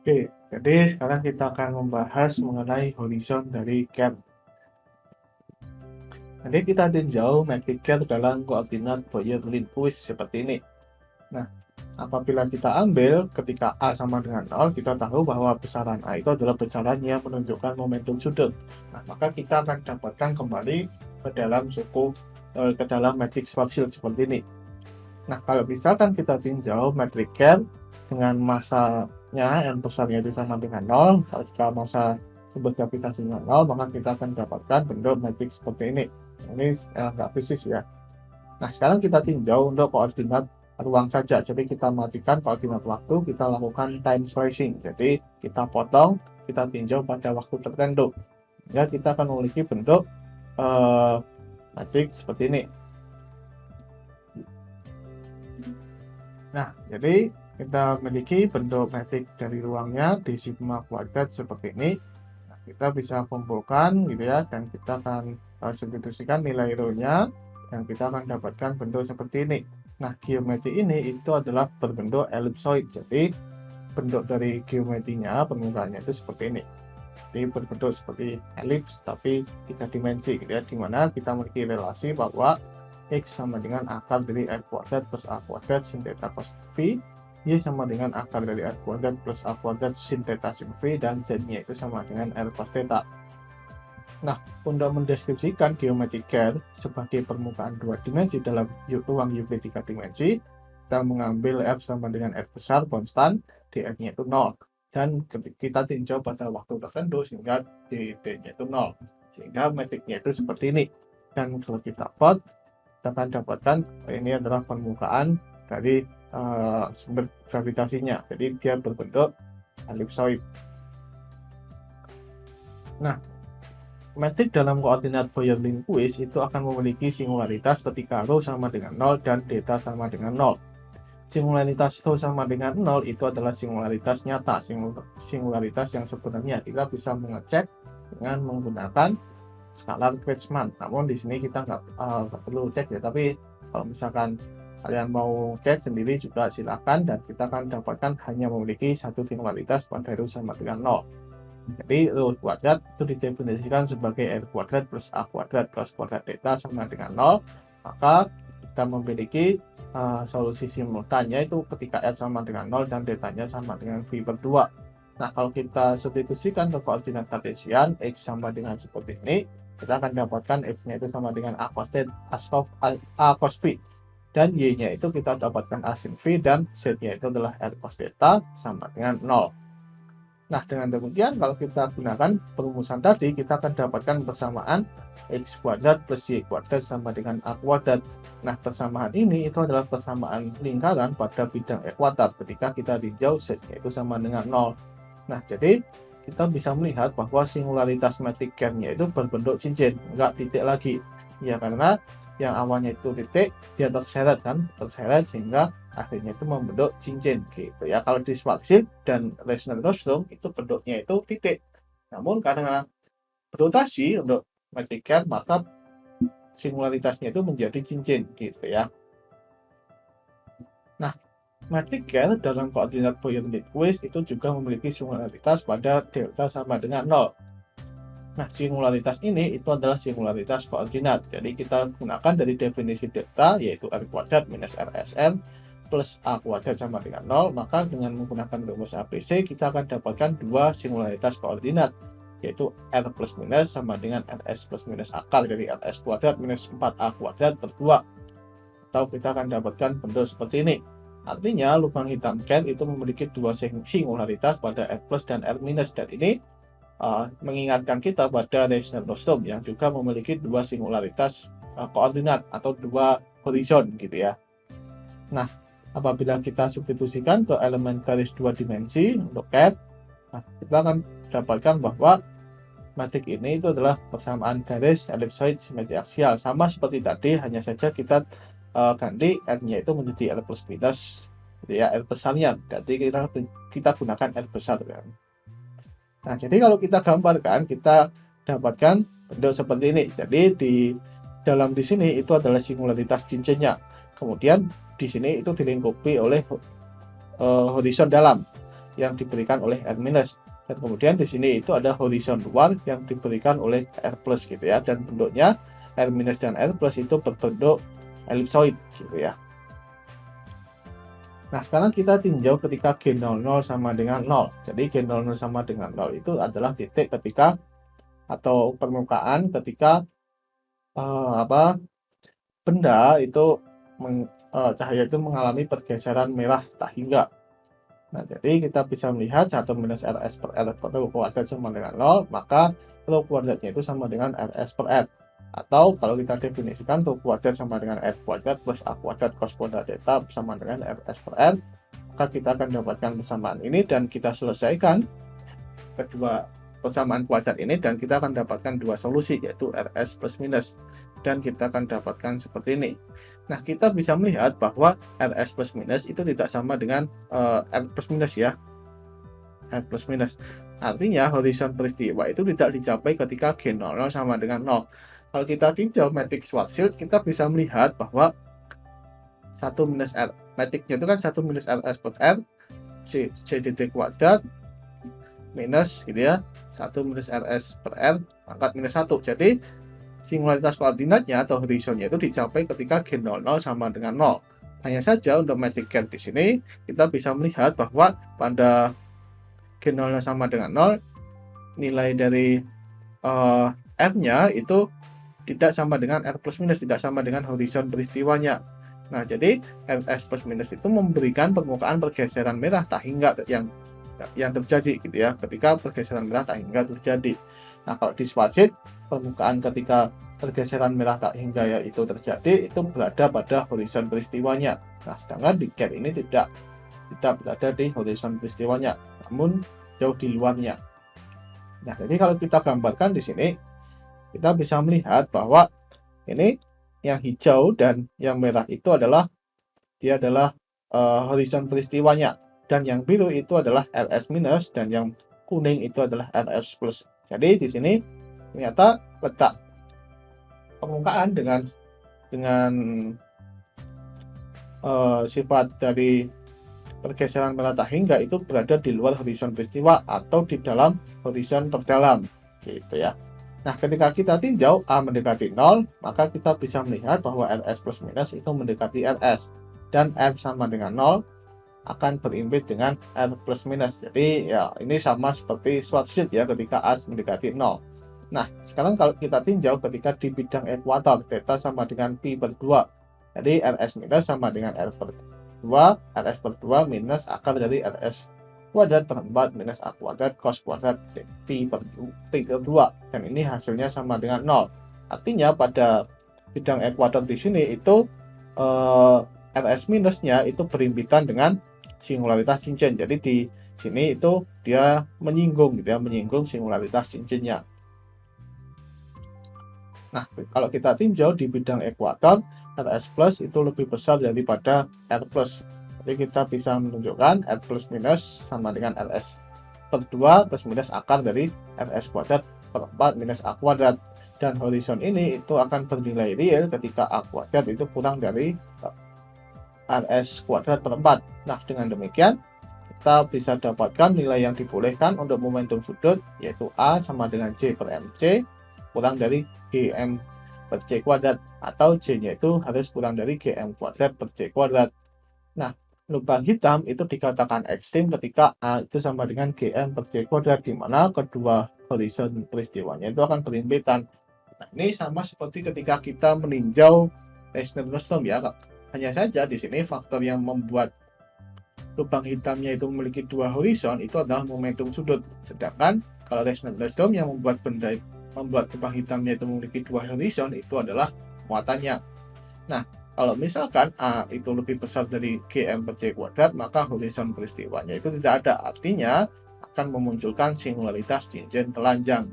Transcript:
Oke, jadi sekarang kita akan membahas mengenai horizon dari CAD. Jadi kita tinjau metrik CAD dalam koordinat Bouyer-Lindquist seperti ini. Nah, apabila kita ambil ketika A sama dengan 0, kita tahu bahwa besaran A itu adalah besaran yang menunjukkan momentum sudut. Nah, maka kita akan dapatkan kembali ke dalam ke dalam metrik Schwarzschild seperti ini. Nah, kalau misalkan kita tinjau metrik CAD dengan masanya N besarnya itu sama dengan 0, ketika masa sumber gravitasinya 0, maka kita akan dapatkan bentuk metrik seperti ini. Ini nggak fisis ya. Nah, sekarang kita tinjau untuk koordinat ruang saja. Jadi kita matikan koordinat waktu, kita lakukan time slicing. Jadi kita potong, kita tinjau pada waktu tertentu. Ya, kita akan memiliki bentuk metrik seperti ini. Nah, jadi kita memiliki bentuk metrik dari ruangnya di sigma kuadrat seperti ini. Nah, kita bisa kumpulkan gitu ya, dan kita akan substitusikan nilai rho-nya, dan kita akan dapatkan bentuk seperti ini. Nah, geometri ini itu adalah berbentuk ellipsoid. Jadi bentuk dari geometrinya, permukaannya itu seperti ini. Jadi berbentuk seperti elips tapi 3 dimensi gitu ya, dimana kita memiliki relasi bahwa X sama dengan akar dari R kuadrat plus A kuadrat sin theta cos V, Y sama dengan akar dari R kuadrat plus A kuadrat sin theta sin V, dan Z-nya itu sama dengan R cos theta. Nah, untuk mendeskripsikan geometri CAD sebagai permukaan 2 dimensi dalam ruang Euclid 3 dimensi, kita mengambil R sama dengan R besar konstan, dr-nya itu 0. Dan kita tinjau pada waktu tertentu sehingga dt-nya itu 0. Sehingga metriknya itu seperti ini. Dan kalau kita plot, kita akan dapatkan ini adalah permukaan dari sumber gravitasinya. Jadi dia berbentuk ellipsoid. Nah, metrik dalam koordinat Bouyer-Lindquist itu akan memiliki singularitas ketika rho sama dengan 0 dan theta sama dengan 0. Singularitas rho sama dengan 0 itu adalah singularitas nyata, singularitas yang sebenarnya kita bisa mengecek dengan menggunakan skalar Boltzmann. Namun di sini kita nggak perlu cek ya, tapi kalau misalkan kalian mau cek sendiri juga silakan, dan kita akan dapatkan hanya memiliki satu singularitas pada rho sama dengan 0. Jadi rho kuadrat itu didefinisikan sebagai R kuadrat plus A kuadrat plus kuadrat theta sama dengan 0. Maka kita memiliki solusi simultannya itu ketika R sama dengan 0 dan theta-nya sama dengan V per 2. Nah, kalau kita substitusikan ke koordinat kartesian, X sama dengan seperti ini, kita akan dapatkan X-nya itu sama dengan A cos V. Dan Y-nya itu kita dapatkan A sin V, dan Z-nya itu adalah R cos theta sama dengan 0. Nah, dengan demikian kalau kita gunakan perumusan tadi, kita akan dapatkan persamaan X kuadrat plus Y kuadrat sama dengan A kuadrat. Nah, persamaan ini itu adalah persamaan lingkaran pada bidang ekuator ketika kita tinjau Z-nya itu sama dengan 0. Nah, jadi kita bisa melihat bahwa singularitas metrik CAD-nya itu berbentuk cincin, enggak titik lagi. Ya, karena yang awalnya itu titik, dia terseret kan, sehingga akhirnya itu membentuk cincin gitu ya. Kalau di Schwarzschild dan Reissner-Nordström itu bentuknya itu titik. Namun karena berotasi untuk metrik CAD, maka singularitasnya itu menjadi cincin gitu ya. Nah, metrik CAD dalam koordinat Bouyer-Lindquist itu juga memiliki singularitas pada delta sama dengan 0. Nah, singularitas ini itu adalah singularitas koordinat. Jadi kita gunakan dari definisi delta, yaitu R kuadrat minus RSN plus A kuadrat sama dengan 0, maka dengan menggunakan rumus ABC kita akan dapatkan dua singularitas koordinat, yaitu R plus minus sama dengan RS plus minus akar dari RS kuadrat minus 4A kuadrat per 2. Atau kita akan dapatkan bentuk seperti ini. Artinya lubang hitam CAD itu memiliki dua singularitas pada R plus dan R minus, dan ini mengingatkan kita pada Reissner-Nordström yang juga memiliki dua singularitas koordinat atau dua horizon gitu ya. Nah, apabila kita substitusikan ke elemen garis 2 dimensi untuk CAD, nah, kita akan dapatkan bahwa metrik ini itu adalah persamaan garis ellipsoid simetri aksial, sama seperti tadi, hanya saja kita ganti R-nya itu menjadi R plus minus gitu ya, R besarnya, jadi kita gunakan R besar kan. Nah, jadi kalau kita gambarkan, kita dapatkan bentuk seperti ini. Jadi di sini itu adalah singularitas cincinnya. Kemudian di sini itu dilingkupi oleh horizon dalam. yang diberikan oleh R minus. Dan kemudian di sini itu ada horizon luar yang diberikan oleh R plus gitu ya, dan bentuknya R minus dan R plus itu berbentuk elipsoid gitu ya. Nah, sekarang kita tinjau ketika G00 sama dengan 0. Jadi G00 sama dengan 0 itu adalah titik ketika atau permukaan ketika benda itu cahaya itu mengalami pergeseran merah tak hingga. Nah, jadi kita bisa melihat 1 minus Rs per R per rho kuadrat sama dengan 0, maka rho kuadratnya itu sama dengan Rs per R. Atau kalau kita definisikan rho kuadrat sama dengan R kuadrat plus A kuadrat cos kuadrat theta sama dengan Rs per R, maka kita akan dapatkan persamaan ini dan kita selesaikan kedua persamaan kuadrat ini dan kita akan dapatkan dua solusi, yaitu Rs plus minus, dan kita akan dapatkan seperti ini. Nah, kita bisa melihat bahwa Rs plus minus itu tidak sama dengan R plus minus ya, R plus minus. Artinya horizon peristiwa itu tidak dicapai ketika G00 sama dengan 0. Kalau kita tinjau matriks Schwarzschild, kita bisa melihat bahwa 1 minus R, matriknya itu kan 1 minus Rs per R CDT kuadrat minus gitu ya, 1 minus Rs per R pangkat minus 1. Jadi singularitas koordinatnya atau horizonnya itu dicapai ketika G00 sama dengan 0. Hanya saja untuk metrik Kerr di sini kita bisa melihat bahwa pada G00 sama dengan 0, nilai dari R-nya itu tidak sama dengan R plus minus, tidak sama dengan horizon peristiwanya. Nah, jadi Rs plus minus itu memberikan permukaan pergeseran merah tak hingga yang terjadi gitu ya, ketika pergeseran merah tak hingga terjadi. Nah, kalau di Schwarzschild, permukaan ketika pergeseran merah tak hingga itu terjadi itu berada pada horizon peristiwanya. Nah, sedangkan di Kerr ini tidak berada di horizon peristiwanya, namun jauh di luarnya. Nah, jadi kalau kita gambarkan di sini, kita bisa melihat bahwa ini yang hijau dan yang merah itu adalah horizon peristiwanya. Dan yang biru itu adalah Rs minus dan yang kuning itu adalah Rs plus. Jadi di sini ternyata letak permukaan dengan sifat dari pergeseran merah tak hingga itu berada di luar horizon peristiwa atau di dalam horizon terdalam gitu ya. Nah, ketika kita tinjau A mendekati 0, maka kita bisa melihat bahwa Rs plus minus itu mendekati Rs dan R sama dengan 0 akan berimbit dengan R plus minus. Jadi ya ini sama seperti Schwarzschild ya, ketika A mendekati 0. Nah, sekarang kalau kita tinjau ketika di bidang ekuator, theta sama dengan pi per 2. Jadi Rs minus sama dengan R per 2, Rs per 2 minus akar dari Rs kuadrat per 4 minus A kuadrat cos kuadrat pi per 2. Dan ini hasilnya sama dengan 0. Artinya pada bidang ekuator di sini itu Rs minusnya itu berimpitan dengan singularitas cincin. Jadi di sini itu dia menyinggung gitu ya, menyinggung singularitas cincinnya. Nah, kalau kita tinjau di bidang ekuator, Rs plus itu lebih besar daripada R plus. Jadi kita bisa menunjukkan R plus minus sama dengan Rs per 2 plus minus akar dari Rs kuadrat per 4 minus A kuadrat. Dan horizon ini itu akan bernilai real ketika A kuadrat itu kurang dari Rs kuadrat per 4. Nah, dengan demikian kita bisa dapatkan nilai yang dibolehkan untuk momentum sudut, yaitu A sama dengan J per MC kurang dari GM per C kuadrat, atau J-nya itu harus kurang dari GM kuadrat per C kuadrat. Nah, lubang hitam itu dikatakan ekstrim ketika A itu sama dengan GM per C kuadrat, di mana kedua horizon peristiwanya itu akan berimpitan. Nah, ini sama seperti ketika kita meninjau Reissner-Nordström ya, Kak. Hanya saja di sini faktor yang membuat lubang hitamnya itu memiliki dua horizon itu adalah momentum sudut. Sedangkan kalau Reissner-Nordström yang membuat lubang hitamnya itu memiliki dua horizon itu adalah muatannya. Nah, kalau misalkan A itu lebih besar dari GM per C kuadrat, maka horizon peristiwanya itu tidak ada. Artinya akan memunculkan singularitas cincin telanjang.